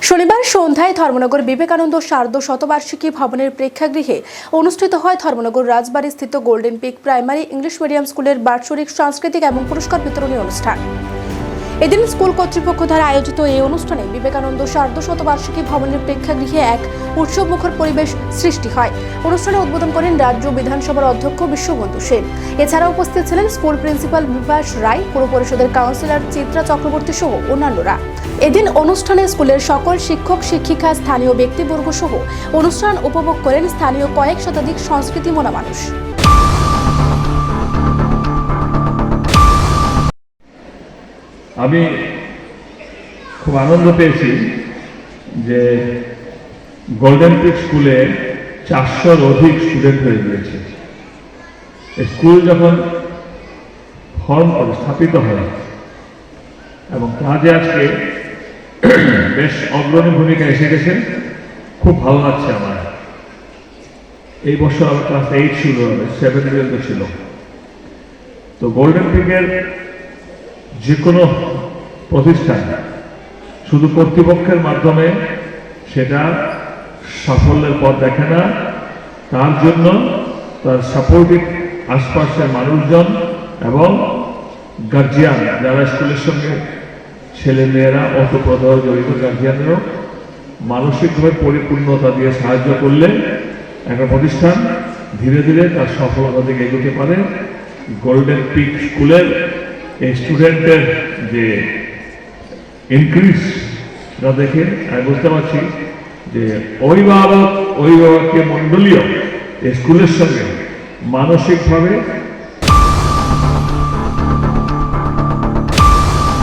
শনিবার সন্ধ্যায় ধর্মনগর বিবেকানন্দ শারদ শতবার্ষিকী ভবনের প্রেক্ষাগৃহে অনুষ্ঠিত হয় ধর্মনগর রাজবাড়িস্থিত golden peak primary English medium স্কুলের বার্ষিক সাংস্কৃতিক এবং পুরস্কার বিতরণী অনুষ্ঠান। এদিন স্কুল কর্তৃপক্ষ দ্বারা আয়োজিত এই অনুষ্ঠানে বিবেকানন্দ শারদ শতবার্ষিকী ভবনের প্রেক্ষাগৃহে এক উৎসবমুখর পরিবেশ সৃষ্টি হয়। অনুষ্ঠানে উদ্বোধন করেন রাজ্য বিধানসভার অধ্যক্ষ বিশ্ববন্ধু সেন। এছাড়া উপস্থিত ছিলেন স্কুল প্রিন্সিপাল বিভাস রায়, পুর পরিষদের কাউন্সিলর চিত্রা চক্রবর্তী সহ অন্যান্যরা। এদিন অনুষ্ঠানে স্কুলের সকল শিক্ষক শিক্ষিকা, স্থানীয় ব্যক্তিবর্গ সহ অনুষ্ঠান উপভোগ করেন স্থানীয় কয়েক শতাধিক সংস্কৃতি মনা মানুষ। আমি খুব আনন্দ পেয়েছি যে গোল্ডেন পিক স্কুলে 400-র অধিক স্টুডেন্ট হয়ে গিয়েছে। স্কুল যখন স্থাপিত হয় এবং কাজে আজকে বেশ অগ্রণী ভূমিকা এসে গেছে, খুব ভালো লাগছে আমার। এই বছর আমার ক্লাস 8 শুরু হবে, 7 পর্যন্ত ছিল। তো গোল্ডেন পিকের যে কোনো প্রতিষ্ঠান শুধু কর্তৃপক্ষের মাধ্যমে সেটা সাফল্যের পথ দেখে না, তার জন্য তার সাপোর্টিভ আশপাশের মানুষজন এবং গার্জিয়ান, যারা স্কুলের সঙ্গে ছেলে মেয়েরা ওতপ্রোতভাবে জড়িত, গার্জিয়ানদেরও মানসিকভাবে পরিপূর্ণতা দিয়ে সাহায্য করলে একটা প্রতিষ্ঠান ধীরে ধীরে তার সফলতা দিকে এগোতে পারে। গোল্ডেন পিক স্কুলের এই স্টুডেন্টের যে ইনক্রিজ সেটা দেখে আমি বুঝতে পারছি যে অভিভাবককে মণ্ডলীয় এই স্কুলের সঙ্গে মানসিকভাবে